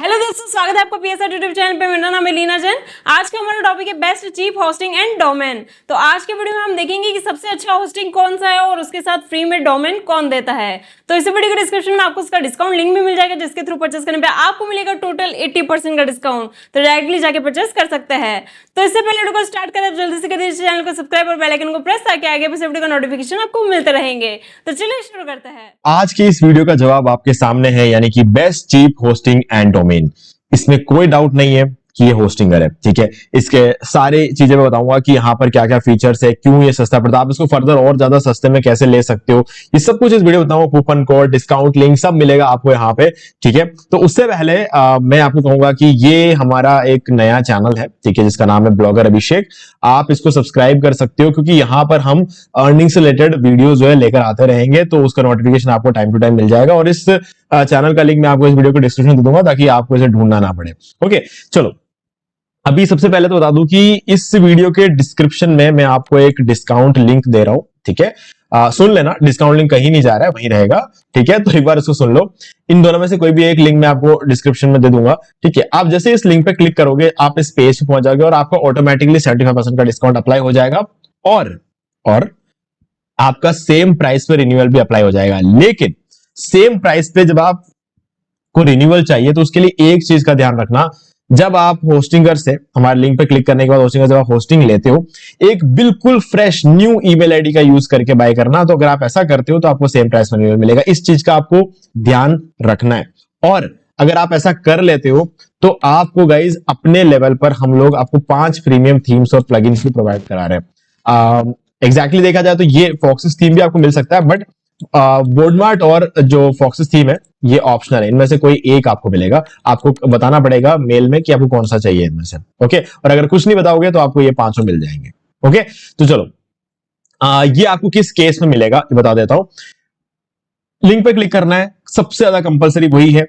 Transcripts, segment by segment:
Hello दोस्तों, स्वागत है आपका पीएसआर यूट्यूब चैनल पे। मेरा नाम है लीना जैन। आज का हमारा टॉपिक है best cheap hosting and domain. तो आज के वीडियो में हम देखेंगे कि सबसे अच्छा होस्टिंग कौन सा है और उसके साथ फ्री में डोमेन कौन देता है। तो इस वीडियो के डिस्क्रिप्शन में आपको उसका डिस्काउंट लिंक भी मिल जाएगा, जिसके थ्रू परचेस करने पे आपको मिलेगा टोटल 80% का डिस्काउंट। तो डायरेक्टली जाके परचेस कर सकते हैं। तो इससे पहले वीडियो को स्टार्ट करें, जल्दी से करिए चैनल को सब्सक्राइब और बेल आइकन को प्रेस, ताकि आगे भी वीडियो का नोटिफिकेशन आपको मिलते रहेंगे। तो चलिए शुरू करते हैं। आज की इस वीडियो का जवाब आपके सामने है, यानी कि best cheap hosting and domain. इसमें कोई डाउट नहीं है कि ये होस्टिंगर है। ठीक है, इसके सारे चीजें मैं बताऊंगा कि यहाँ पर क्या क्या फीचर्स है, क्यों ये सस्ता पड़ता है, आप इसको फर्दर और ज्यादा सस्ते में कैसे ले सकते हो, ये सब कुछ इस वीडियो बताऊंगा। कूपन कोड, डिस्काउंट लिंक सब मिलेगा आपको यहाँ पे। ठीक है, तो उससे पहले मैं आपको कहूंगा कि ये हमारा एक नया चैनल है, ठीक है, जिसका नाम है ब्लॉगर अभिषेक। आप इसको सब्सक्राइब कर सकते हो, क्योंकि यहाँ पर हम अर्निंग से रिलेटेड वीडियो जो है लेकर आते रहेंगे, तो उसका नोटिफिकेशन आपको टाइम टू टाइम मिल जाएगा। और इस चैनल का लिंक मैं आपको इस वीडियो को डिस्क्रिप्शन दे दूंगा, ताकि आपको इसे ढूंढना ना पड़े। ओके, चलो अभी सबसे पहले तो बता दूं कि इस वीडियो के डिस्क्रिप्शन में मैं आपको एक डिस्काउंट लिंक दे रहा हूं। ठीक है, सुन लेना, डिस्काउंट लिंक कहीं नहीं जा रहा है, वहीं रहेगा। ठीक है, तो एक बार इसको सुन लो। इन दोनों में से कोई भी एक लिंक मैं आपको डिस्क्रिप्शन में दे दूंगा। ठीक है, आप जैसे इस लिंक पे क्लिक करोगे, आप इस पेज पे पहुंच जाओगे और आपका ऑटोमेटिकली 75% का डिस्काउंट अप्लाई हो जाएगा। और आपका सेम प्राइस पे रिन्यूअल भी अप्लाई हो जाएगा। लेकिन सेम प्राइस पे जब आप को रिन्यूअल चाहिए, तो उसके लिए एक चीज का ध्यान रखना। जब आप होस्टिंगर से हमारे लिंक पे क्लिक करने के बाद होस्टिंगर जब आप होस्टिंग लेते हो, एक बिल्कुल फ्रेश न्यू ईमेल आईडी का यूज करके बाय करना। तो अगर आप ऐसा करते हो तो आपको सेम प्राइस में रिन्यूअल मिलेगा। इस चीज का आपको ध्यान रखना है। और अगर आप ऐसा कर लेते हो तो आपको गाइज अपने लेवल पर हम लोग आपको 5 प्रीमियम थीम्स और प्लगइन्स भी प्रोवाइड करा रहे हैं। एग्जैक्टली देखा जाए तो ये फॉक्सिस थीम भी आपको मिल सकता है, बट बोर्डमार्ट और जो फॉक्सिस थीम है ये ऑप्शनल है। इनमें से कोई एक आपको मिलेगा, आपको बताना पड़ेगा मेल में कि आपको कौन सा चाहिए इनमें से। ओके, और अगर कुछ नहीं बताओगे तो आपको ये 500 मिल जाएंगे। ओके, तो चलो ये आपको किस केस में मिलेगा ये बता देता हूं। लिंक पे क्लिक करना है, सबसे ज्यादा कंपलसरी वही है।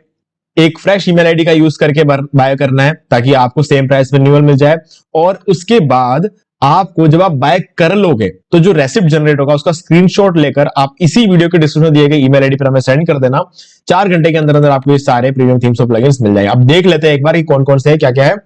एक फ्रेश ईमेल आईडी का यूज करके बाय करना है, ताकि आपको सेम प्राइस में रिन्यूअल मिल जाए। और उसके बाद आपको जब आप बाय कर लोगे तो जो रेसिप्ट जनरेट होगा उसका स्क्रीनशॉट लेकर आप इसी वीडियो के डिस्क्रिप्शन में दिए गए ईमेल आईडी पर हमें सेंड कर देना। 4 घंटे के अंदर अंदर आपको ये सारे प्रीमियम थीम्स और प्लगइन्स मिल जाएंगे। अब देख लेते हैं एक बार कि कौन कौन से है, क्या क्या है।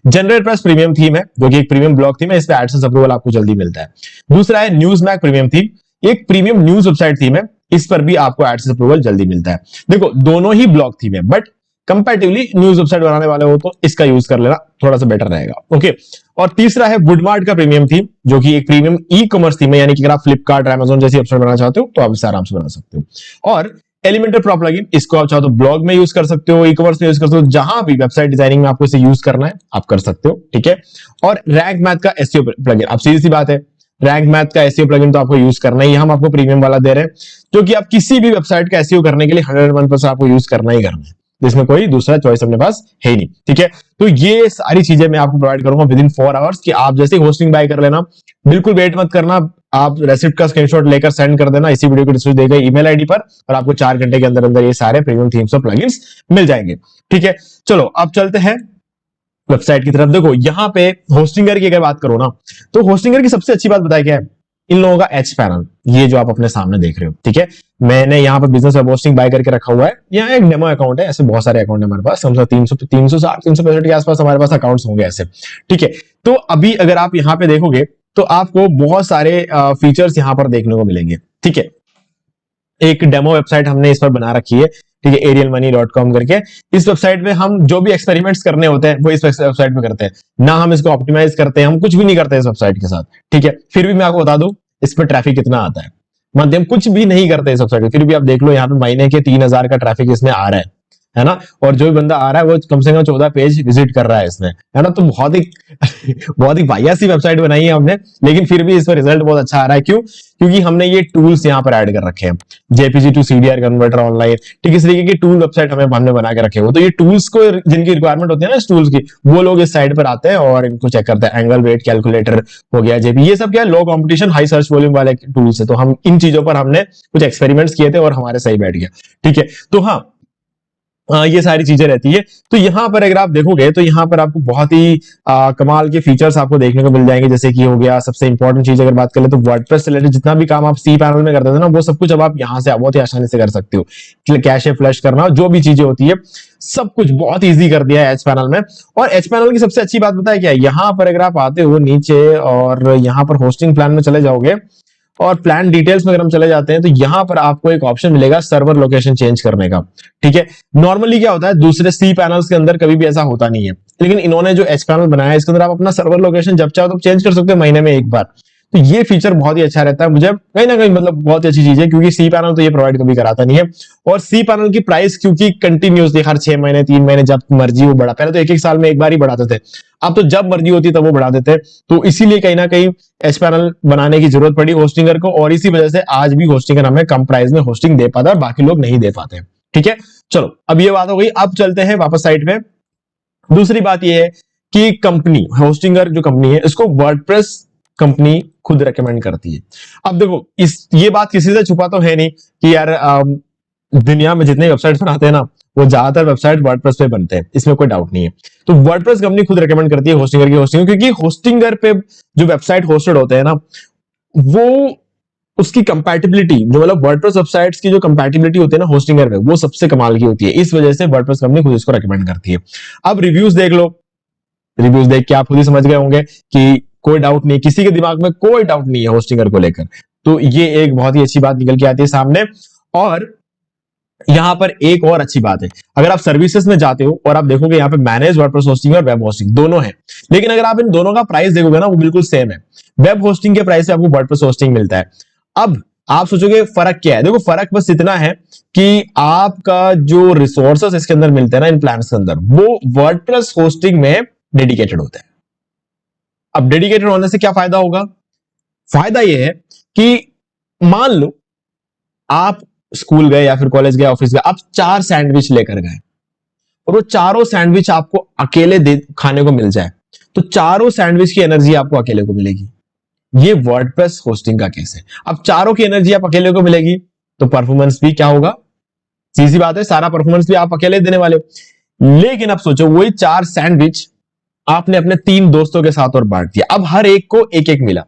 जनरेट प्लस प्रीमियम थीम है, जो कि एक प्रीमियम ब्लॉग थीम है, इस पे एडसेंस अप्रूवल आपको जल्दी मिलता है। दूसरा है न्यूज मैक प्रीमियम थीम, एक प्रीमियम न्यूज वेबसाइट थीम है, इस पर भी आपको एडसेंस अप्रूवल जल्दी मिलता है। देखो दोनों ही ब्लॉग थीम है, बट कंपैरेटिवली न्यूज वेबसाइट बनाने वाले हो तो इसका यूज कर लेना थोड़ा सा बेटर रहेगा। ओके, और तीसरा है वुडमार्ट का प्रीमियम थीम, जो कि एक प्रीमियम ई कॉमर्स थीम है, यानी कि अगर आप फ्लिपकार्ट, अमेजन जैसी वेबसाइट बनाना चाहते हो तो आप इसे आराम से बना सकते हो। और एलिमेंटर प्रो प्लगइन, इसको आप चाहो तो ब्लॉग में यूज कर सकते हो, ई कॉमर्स में यूज कर सकते हो, जहां भी वेबसाइट डिजाइनिंग में आपको इसे यूज करना है आप कर सकते हो। ठीक है, और रैंक मैथ का एसईओ प्लगइन, अब सीधी सी बात है, रैंक मैथ का एसईओ प्लगइन तो आपको यूज करना ही, हम आपको प्रीमियम वाला दे रहे हैं, क्योंकि आप किसी भी वेबसाइट का एसईओ करने के लिए 101% आपको यूज करना ही करना है, जिसमें कोई दूसरा चॉइस अपने पास है ही नहीं। ठीक है, तो ये सारी चीजें मैं आपको प्रोवाइड करूंगा विद इन 4 आवर्स, कि आप जैसे होस्टिंग बाय कर लेना, बिल्कुल वेट मत करना, आप रेसिप्ट का स्क्रीनशॉट लेकर सेंड कर देना इसी वीडियो को डिस्क्रिप्शन दी गई ईमेल आईडी पर, और आपको 4 घंटे के अंदर अंदर ये सारे प्रीमियम थीम्स और प्लगइन्स मिल जाएंगे। ठीक है, चलो अब चलते हैं वेबसाइट की तरफ। देखो यहाँ पे होस्टिंगर की अगर बात करो ना, तो होस्टिंगर की सबसे अच्छी बात बताया क्या है, इन लोगों का एच पैनल, ये जो आप अपने सामने देख रहे हो। ठीक है, मैंने यहाँ पर बिजनेस वेब होस्टिंग बाय करके रखा हुआ है। यहाँ एक डेमो अकाउंट है, ऐसे बहुत सारे अकाउंट है हमारे पास, कम से कम 360-365 के आसपास हमारे पास अकाउंट्स होंगे ऐसे। ठीक है, तो अभी अगर आप यहाँ पे देखोगे तो आपको बहुत सारे फीचर्स यहाँ पर देखने को मिलेंगे। ठीक है, एक डेमो वेबसाइट हमने इस पर बना रखी है, ठीक है, arielmoney.com करके। इस वेबसाइट पे हम जो भी एक्सपेरिमेंट्स करने होते हैं वो इस वेबसाइट पे करते हैं ना, हम इसको ऑप्टिमाइज करते हैं, हम कुछ भी नहीं करते इस वेबसाइट के साथ। ठीक है, फिर भी मैं आपको बता दूं इस पर ट्रैफिक कितना आता है, मध्यम कुछ भी नहीं करते इस वेबसाइट पे, फिर भी आप देख लो यहाँ पे महीने के 3000 का ट्रैफिक इसमें आ रहा है ना। और जो भी बंदा आ रहा है वो कम से कम 14 पेज विजिट कर रहा है इसमें, है ना। तो बहुत ही वाहियात सी वेबसाइट बनाई है हमने, लेकिन फिर भी इस पर रिजल्ट बहुत अच्छा आ रहा है। क्यों? क्योंकि हमने ये टूल्स यहाँ पर ऐड कर रखे हैं, JPG to CDR converter online, ठीक, इस तरीके की टूल वेबसाइट हमने बना के रखे हो। तो ये टूल्स को जिनकी रिक्वायरमेंट होती है ना इस टूल्स की, वो लोग इस साइड पर आते हैं और इनको चेक करते हैं। एंगल वेट कैलकुलेटर हो गया, जेपी, ये सब क्या है, लो कॉम्पिटिशन हाई सर्च वॉल्यूम वाले टूल्स है। तो हम इन चीजों पर हमने कुछ एक्सपेरिमेंट्स किए थे और हमारे सही बैठ गया। ठीक है, तो हाँ, ये सारी चीजें रहती है। तो यहाँ पर अगर आप देखोगे तो यहाँ पर आपको बहुत ही कमाल के फीचर्स आपको देखने को मिल जाएंगे। जैसे कि हो गया सबसे इंपॉर्टेंट चीज अगर बात करें तो वर्डप्रेस से रिलेटेड जितना भी काम आप सी पैनल में करते थे ना, वो सब कुछ अब आप यहाँ से बहुत ही आसानी से कर सकते हो। कैशे फ्लश करना, जो भी चीजें होती है सब कुछ बहुत ईजी कर दिया है एच पैनल में। और एच पैनल की सबसे अच्छी बात पता है क्या है? यहाँ पर अगर आप आते हो नीचे और यहाँ पर होस्टिंग प्लान में चले जाओगे और प्लान डिटेल्स में अगर हम चले जाते हैं तो यहाँ पर आपको एक ऑप्शन मिलेगा सर्वर लोकेशन चेंज करने का। ठीक है, नॉर्मली क्या होता है दूसरे सी पैनल्स के अंदर कभी भी ऐसा होता नहीं है, लेकिन इन्होंने जो एच पैनल बनाया है इसके अंदर आप अपना सर्वर लोकेशन जब चाहो तो चेंज कर सकते हो महीने में एक बार। तो ये फीचर बहुत ही अच्छा रहता है, मुझे कहीं ना कहीं मतलब बहुत ही अच्छी चीज है, क्योंकि सी पैनल तो ये प्रोवाइड कभी कराता नहीं है। और सी पैनल की प्राइस क्योंकि कंटिन्यूसली हर 6 महीने 3 महीने जब मर्जी वो बढ़ा, पहले तो एक साल में एक बार ही बढ़ाते थे, अब तो जब मर्जी होती तब वो बढ़ा देते। तो इसीलिए कहीं ना कहीं एच पैनल बनाने की जरूरत पड़ी होस्टिंगर को, और इसी वजह से आज भी होस्टिंगर हमें कम प्राइस में होस्टिंग दे पाता है, बाकी लोग नहीं दे पाते। ठीक है, चलो अब ये बात हो गई। अब चलते हैं वापस साइट में। दूसरी बात ये है कि कंपनी होस्टिंगर जो कंपनी है इसको वर्डप्रेस कंपनी खुद रेकमेंड करती है। अब देखो ये बात किसी से छुपा तो है नहीं कि यार दुनिया में जितने वेबसाइट्स बनाते हैं ना वो ज्यादातर वेबसाइट वर्डप्रेस पे बनते हैं, इसमें कोई डाउट नहीं है। तो वर्डप्रेस कंपनी खुद रेकमेंड करती है होस्टिंगर की होस्टिंग, क्योंकि होस्टिंगर पे जो वेबसाइट होस्टेड होते हैं ना वो उसकी कंपैटिबिलिटी जो मतलब वर्डप्रेस वेबसाइट्स की जो कंपैटिबिलिटी होती है ना होस्टिंगर में वो सबसे कमाल की होती है। इस वजह से वर्डप्रेस कंपनी खुद इसको रेकमेंड करती है। अब रिव्यूज देख लो, रिव्यूज देख के आप खुद ही समझ गए होंगे कि कोई डाउट नहीं, किसी के दिमाग में कोई डाउट नहीं है होस्टिंगर को लेकर। तो ये एक बहुत ही अच्छी बात निकल के आती है सामने। और यहां पर एक और अच्छी बात है, अगर आप सर्विसेज में जाते हो और आप देखोगे यहाँ पे मैनेज वर्डप्रेस होस्टिंग और वेब होस्टिंग दोनों है, लेकिन अगर आप इन दोनों का प्राइस देखोगे ना वो बिल्कुल सेम है। वेब होस्टिंग के प्राइस से आपको वर्डप्रेस होस्टिंग मिलता है। अब आप सोचोगे फर्क क्या है? देखो फर्क बस इतना है कि आपका जो रिसोर्सेस इसके अंदर मिलते हैं ना इन प्लान्स के अंदर वो वर्डप्रेस होस्टिंग में डेडिकेटेड होता है। अब डेडिकेटेड होने से क्या फायदा होगा? फायदा यह है कि मान लो आप स्कूल गए या फिर कॉलेज गए ऑफिस गए, आप 4 सैंडविच लेकर गए और वो चारों सैंडविच आपको अकेले खाने को मिल जाए, तो चारों सैंडविच की एनर्जी आपको अकेले को मिलेगी। ये वर्डप्रेस होस्टिंग का केस है। अब चारों की एनर्जी आप अकेले को मिलेगी तो परफॉर्मेंस भी क्या होगा? सीधी बात है, सारा परफॉर्मेंस भी आप अकेले देने वाले हो। लेकिन अब सोचो वही 4 सैंडविच आपने अपने 3 दोस्तों के साथ और बांट दिया, अब हर एक को एक एक मिला,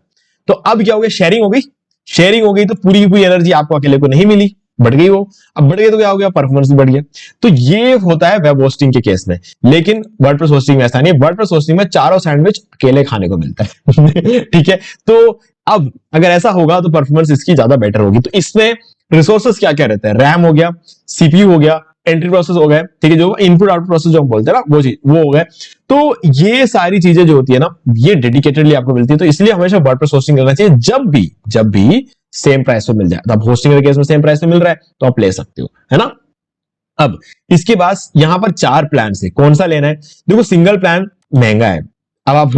तो अब क्या हो गया? शेयरिंग हो गई। शेयरिंग हो गई तो पूरी हुई एनर्जी आपको अकेले को नहीं मिली, बढ़ गई वो। अब बढ़ गई तो क्या हो गया? परफॉर्मेंस भी बढ़ गया। तो ये होता है वेब होस्टिंग के केस में, लेकिन वर्डप्रेस होस्टिंग में ऐसा नहीं है। वर्डप्रेस होस्टिंग में चारों सैंडविच अकेले खाने को मिलता है। ठीक है, तो अब अगर ऐसा होगा तो परफॉर्मेंस इसकी ज्यादा बेटर होगी। तो इसमें रिसोर्सेस क्या क्या रहते हैं? रैम हो गया, सीपीयू हो गया, एंट्री प्रोसेस हो गए, ठीक है, जो इनपुट आउटपुट प्रोसेस जो हम बोलते हैं ना वो हो गए। तो ये सारी चीजें जो होती है ना ये डेडिकेटेडली आपको मिलती है। तो इसलिए हमेशा वर्डप्रेस होस्टिंग करना चाहिए जब भी सेम प्राइस पे मिल जाए। तो अब होस्टिंग के केस में सेम प्राइस पे मिल रहा है तो आप ले सकते हो, है ना। अब इसके बाद यहां पर 4 प्लान है, कौन सा लेना है? देखो सिंगल प्लान महंगा है। अब आप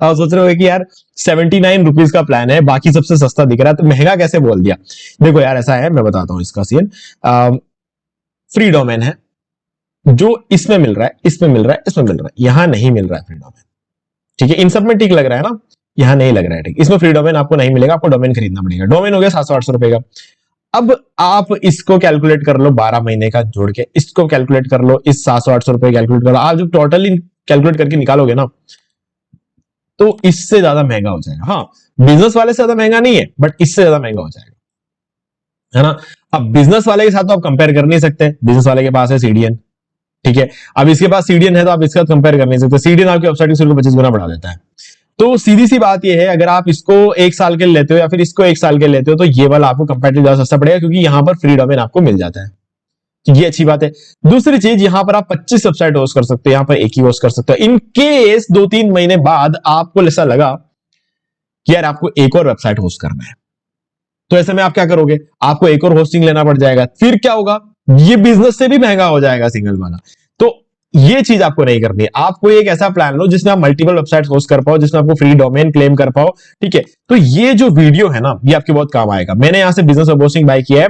आप सोच रहे हो कि यार 79 रुपीज का प्लान है, बाकी सबसे सस्ता दिख रहा है, तो महंगा कैसे बोल दिया? देखो यार ऐसा है, मैं बताता हूं इसका सीन। फ्री डोमेन है जो इसमें मिल रहा है, इसमें मिल रहा है, इसमें मिल रहा है, यहां नहीं मिल रहा है फ्री डोमेन। ठीक है, इन सब में ठीक लग रहा है ना, यहां नहीं लग रहा है ठीक। इसमें फ्री डोमेन आपको नहीं मिलेगा, आपको डोमेन खरीदना पड़ेगा। डोमेन हो गया 700-800 रुपए का। अब आप इसको कैलकुलेट कर लो 12 महीने का जोड़ के, इसको कैलकुलेट कर लो, इस 700-800 रुपए कैलकुलेट कर लो, आप जो टोटली कैलकुलेट करके निकालोगे ना तो इससे ज्यादा महंगा हो जाएगा। हाँ, बिजनेस वाले से ज्यादा महंगा नहीं है, बट इससे ज्यादा महंगा हो जाएगा, है ना। अब बिजनेस वाले के साथ तो आप कंपेयर कर नहीं सकते, बिजनेस वाले के पास है सीडीएन, ठीक है। अब इसके पास सीडीएन है तो आप इसके साथ कंपेयर कर नहीं सकते। सीडीएन आपकी वेबसाइट की 25 गुना बढ़ा देता है। तो सीधी सी बात यह है, अगर आप इसको 1 साल के लिए लेते हो या फिर इसको 1 साल के लिए लेते हो तो ये वाला आपको कंपैरेटिवली ज्यादा सस्ता पड़ेगा, क्योंकि यहां पर फ्री डोमेन आपको मिल जाता है। तो ये अच्छी बात है। दूसरी चीज, यहां पर आप 25 वेबसाइट होस्ट कर सकते हो, यहां पर एक ही होस्ट कर सकते हो। इन केस 2-3 महीने बाद आपको ऐसा लगा कि यार आपको एक और वेबसाइट होस्ट करना है, तो ऐसे में आप क्या करोगे? आपको एक और होस्टिंग लेना पड़ जाएगा। फिर क्या होगा? ये बिजनेस से भी महंगा हो जाएगा सिंगल वाला। तो ये चीज आपको नहीं करनी है। आपको एक ऐसा प्लान लो जिसमें आप मल्टीपल वेबसाइट होस्ट कर पाओ, जिसमें आपको फ्री डोमेन क्लेम कर पाओ, ठीक है। तो ये जो वीडियो है ना, ये आपके बहुत काम आएगा। मैंने यहां से बिजनेस वेब होस्टिंग बाय किया है,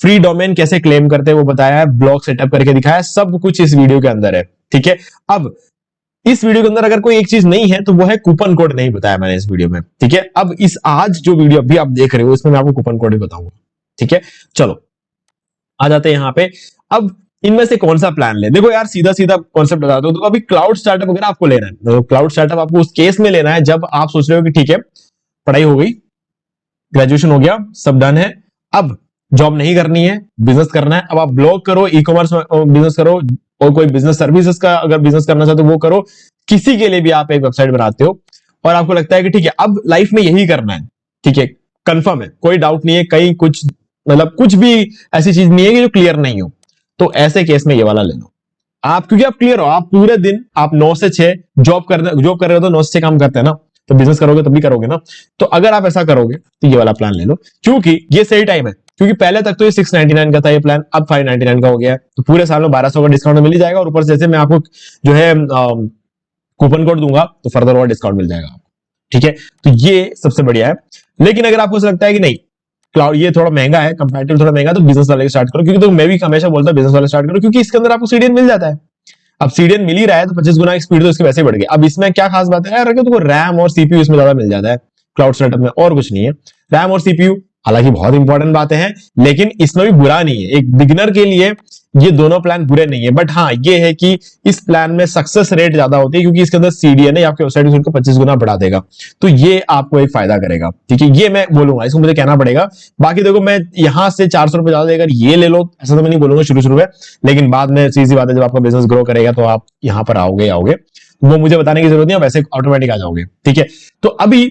फ्री डोमेन कैसे क्लेम करते हैं वो बताया है, ब्लॉग सेटअप करके दिखाया है, सब कुछ इस वीडियो के अंदर है, ठीक है। अब इस वीडियो के अंदर अगर कोई एक चीज नहीं है तो वो है कूपन कोड, नहीं बताया मैंने इस वीडियो में, ठीक है। अब इस आज जो वीडियो अभी आप देख रहे हो इसमें मैं आपको कूपन कोड भी बताऊंगा, ठीक है। चलो आ जाते हैं यहां पे। अब इनमें से कौन सा प्लान ले? देखो यार, सीधा सीधा कॉन्सेप्ट बताता हूं। तो अभी क्लाउड स्टार्टअप अगर आपको लेना है, तो क्लाउड स्टार्टअप आपको उस केस में लेना है जब आप सोच रहे हो कि ठीक है, पढ़ाई हो गई, ग्रेजुएशन हो गया, सब डन है, अब जॉब नहीं करनी है, बिजनेस करना है। अब आप ब्लॉग करो, ई कॉमर्स बिजनेस करो, और कोई बिजनेस सर्विसेज का अगर बिजनेस करना चाहते हो वो करो। किसी के लिए भी आप एक वेबसाइट बनाते हो और आपको लगता है कि ठीक है, अब लाइफ में यही करना है, ठीक है, कंफर्म है, कोई डाउट नहीं है, कहीं कुछ मतलब कुछ भी ऐसी चीज नहीं है कि जो क्लियर नहीं हो, तो ऐसे केस में ये वाला ले लो आप, क्योंकि आप क्लियर हो। आप पूरे दिन आप 9 से 6 जॉब कर रहे हो, तो 9 से 6 काम करते हैं ना, तो बिजनेस करोगे तब भी करोगे ना। तो अगर आप ऐसा करोगे तो ये वाला प्लान ले लो, क्योंकि ये सही टाइम है। क्योंकि पहले तक तो ये 699 का था ये प्लान, अब 599 का हो गया है, तो पूरे साल में 1200 का डिस्काउंट मिल ही जाएगा। और ऊपर से जैसे मैं आपको जो है कूपन कोड दूंगा तो फर्दर और डिस्काउंट मिल जाएगा आपको, ठीक है। तो ये सबसे बढ़िया है। लेकिन अगर आपको लगता है कि नहीं, क्लाउड ये थोड़ा महंगा है, कंपैरेटिव थोड़ा महंगा, तो बिजनेस वाले स्टार्ट करो। क्योंकि तो मैं भी हमेशा बोलता हूं बिजनेस वाले स्टार्ट करो, क्योंकि इसके अंदर आपको सीडीएन मिल जाता है। अब सीडीएन मिल ही रहा है तो 25 गुना की स्पीड तो इसके वैसे बढ़ गई। अब इसमें क्या खास बात है यार, तो रैम और सीपीयू इसमें ज्यादा मिल जाता है क्लाउड स्टार्टअप में, और कुछ नहीं है। रैम और सीपीयू हालांकि बहुत इंपॉर्टेंट बातें हैं, लेकिन इसमें भी बुरा नहीं है। एक बिगिनर के लिए ये दोनों प्लान बुरे नहीं है, बट हाँ ये है कि इस प्लान में सक्सेस रेट ज्यादा होती है, क्योंकि इसके अंदर सीडीएन है, आपके वेबसाइट को 25 गुना बढ़ा देगा, तो ये आपको एक फायदा करेगा, ठीक है। ये मैं बोलूंगा, इसको मुझे कहना पड़ेगा। बाकी देखो, मैं यहां से 400 रुपए ज्यादा देकर ये ले लो, ऐसा तो मैं नहीं बोलूंगा शुरू में, लेकिन बाद में सीधी बात है, जब आपका बिजनेस ग्रो करेगा तो आप यहां पर आओगे, वो मुझे बताने की जरूरत नहीं है, वैसे ऑटोमेटिक आ जाओगे, ठीक है। तो अभी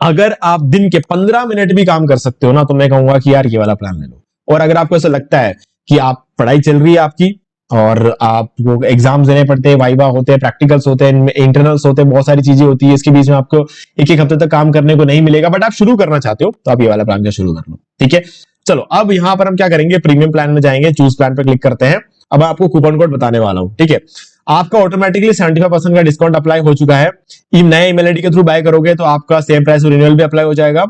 अगर आप दिन के 15 मिनट भी काम कर सकते हो ना, तो मैं कहूंगा कि यार ये वाला प्लान ले लो। और अगर आपको ऐसा लगता है कि आप पढ़ाई चल रही है आपकी, और आपको एग्जाम्स देने पड़ते हैं, वाइवा होते हैं, प्रैक्टिकल्स होते हैं, इंटरनल्स होते हैं, बहुत सारी चीजें होती है, इसके बीच में आपको एक एक हफ्ते तक काम करने को नहीं मिलेगा, बट आप शुरू करना चाहते हो, तो आप ये वाला प्लान का शुरू कर लो, ठीक है। चलो अब यहां पर हम क्या करेंगे, प्रीमियम प्लान में जाएंगे, चूज प्लान पर क्लिक करते हैं। अब आपको कूपन कोड बताने वाला हूं, ठीक है। आपका ऑटोमेटिकली 75% का डिस्काउंट अप्लाई हो चुका है। नए ईमेल आईडी के थ्रू बाय करोगे तो आपका सेम प्राइस रिन्यूअल भी अप्लाई हो जाएगा।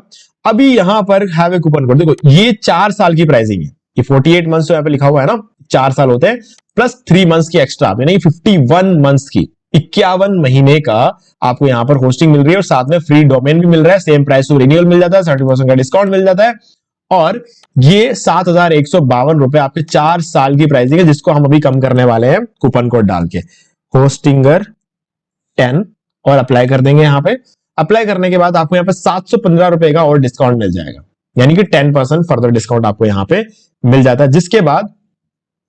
अभी यहां पर हैव ए कूपन कोड, देखो ये 4 साल की प्राइसिंग है, ये 48 मंथ्स तो यहाँ पे लिखा हुआ है ना, 4 साल होते हैं, प्लस 3 मंथ्स की एक्स्ट्रा, यानी 51 मंथ्स की 51 महीने का आपको यहाँ पर होस्टिंग मिल रही है, और साथ में फ्री डोमेन भी मिल रहा है, सेम प्राइस टू रिन्यूअल मिल जाता है, 30% का डिस्काउंट मिल जाता है, और ये 7,152 रुपए आपके 4 साल की प्राइसिंग है, जिसको हम अभी कम करने वाले हैं कूपन कोड डाल के, होस्टिंगर 10, और अप्लाई कर देंगे। यहाँ पे अप्लाई करने के बाद आपको यहाँ पे 715 रुपए का और डिस्काउंट मिल जाएगा, यानी कि 10% फर्दर डिस्काउंट आपको यहाँ पे मिल जाता है, जिसके बाद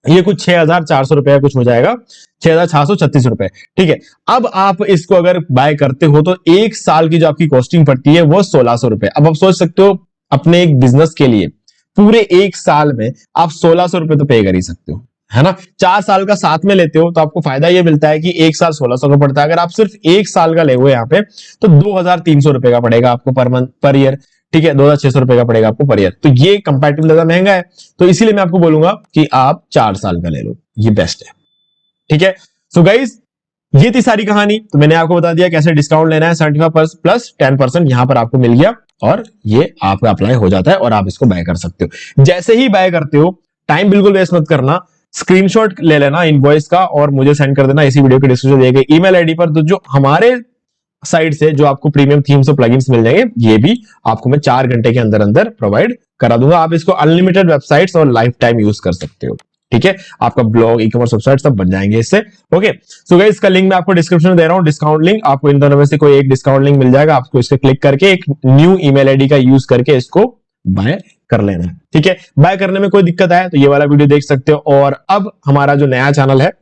ये कुछ 6,400 रुपए कुछ हो जाएगा, 6,636 रुपए, ठीक है। अब आप इसको अगर बाय करते हो तो 1 साल की जो आपकी कॉस्टिंग पड़ती है वो 1,600 रुपए। अब आप सोच सकते हो अपने एक बिजनेस के लिए पूरे 1 साल में आप 1,600 रुपए तो पे कर ही सकते हो, है ना। 4 साल का साथ में लेते हो तो आपको फायदा ये मिलता है कि 1 साल 1,600 का पड़ता है। अगर आप सिर्फ 1 साल का ले हुए यहाँ पे तो 2,300 रुपए का पड़ेगा आपको पर मंथ, पर ईयर, ठीक है। 2,600 रुपए का पड़ेगा आपको पर ईयर, तो ये कंपैरेटिवली ज्यादा महंगा है, तो इसीलिए मैं आपको बोलूंगा कि आप 4 साल का ले लो, ये बेस्ट है, ठीक है। सो गाइज, ये थी सारी कहानी। तो मैंने आपको बता दिया कैसे डिस्काउंट लेना है, 75 प्लस 10% यहां पर आपको मिल गया, और ये आपका अप्लाई हो जाता है और आप इसको बाय कर सकते हो। जैसे ही बाय करते हो, टाइम बिल्कुल वेस्ट मत करना, स्क्रीनशॉट ले लेना इनवॉइस का और मुझे सेंड कर देना इसी वीडियो के डिस्क्रिप्शन दिए गए ईमेल आईडी पर। तो जो हमारे साइड से जो आपको प्रीमियम थीम्स और प्लगइन्स मिल जाएंगे, ये भी आपको मैं 4 घंटे के अंदर अंदर प्रोवाइड करा दूंगा। आप इसको अनलिमिटेड वेबसाइट्स और लाइफ टाइम यूज कर सकते हो, ठीक है। आपका ब्लॉग, ई कॉमर्स वेबसाइट सब बन जाएंगे इससे, ओके। सो गाइस, इसका लिंक मैं आपको डिस्क्रिप्शन में दे रहा हूं, डिस्काउंट लिंक। आपको इन दोनों में से कोई एक डिस्काउंट लिंक मिल जाएगा, आपको इस पर क्लिक करके एक न्यू ईमेल आईडी का यूज करके इसको बाय कर लेना है, ठीक है। बाय करने में कोई दिक्कत आए तो ये वाला वीडियो देख सकते हो। और अब हमारा जो नया चैनल है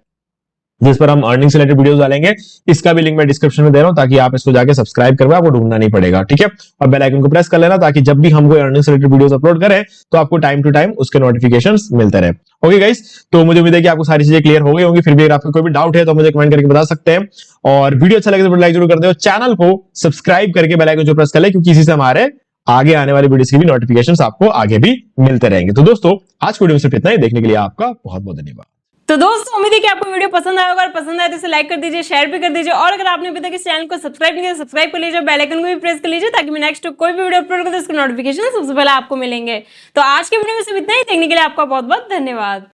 जिस पर हम अर्निंग से रिलेटेड वीडियोस डालेंगे, इसका भी लिंक मैं डिस्क्रिप्शन में दे रहा हूं, ताकि आप इसको जाके सब्सक्राइब करके आपको ढूंढना नहीं पड़ेगा, ठीक है। और बेल आइकन को प्रेस कर लेना, ताकि जब भी हम कोई अर्निंग से रिलेटेड वीडियोस अपलोड करें तो आपको टाइम टू टाइम उसके नोटिफिकेशंस मिलते रहे, ओके गाइस। तो मुझे उम्मीद है कि आपको सारी चीजें क्लियर हो गई होंगी। फिर भी अगर आपको कोई भी डाउट है तो मुझे कमेंट करके बता सकते हैं, और वीडियो अच्छा लगे तो लाइक जरूर कर दो, चैनल को सब्सक्राइब करके बेल आइकन जो प्रेस कर ले, क्योंकि इसी से हमारे आगे आने वाली वीडियोस की भी नोटिफिकेशंस आपको आगे भी मिलते रहेंगे। तो दोस्तों, आज वीडियो में सिर्फ इतना ही। देखने के लिए आपका बहुत बहुत धन्यवाद। तो दोस्तों, उम्मीद है कि आपको वीडियो पसंद आया होगा, और पसंद आए तो इसे लाइक कर दीजिए, शेयर भी कर दीजिए, और अगर आपने अभी तक इस चैनल को सब्सक्राइब नहीं किया तो सब्सक्राइब कर लीजिए, बेल आइकन को भी प्रेस कर लीजिए, ताकि मैं नेक्स्ट कोई भी वीडियो अपलोड करूं तो उसके नोटिफिकेशन सबसे पहले आपको मिलेंगे। तो आज के वीडियो में सिर्फ इतना ही। देखने के लिए आपका बहुत बहुत धन्यवाद।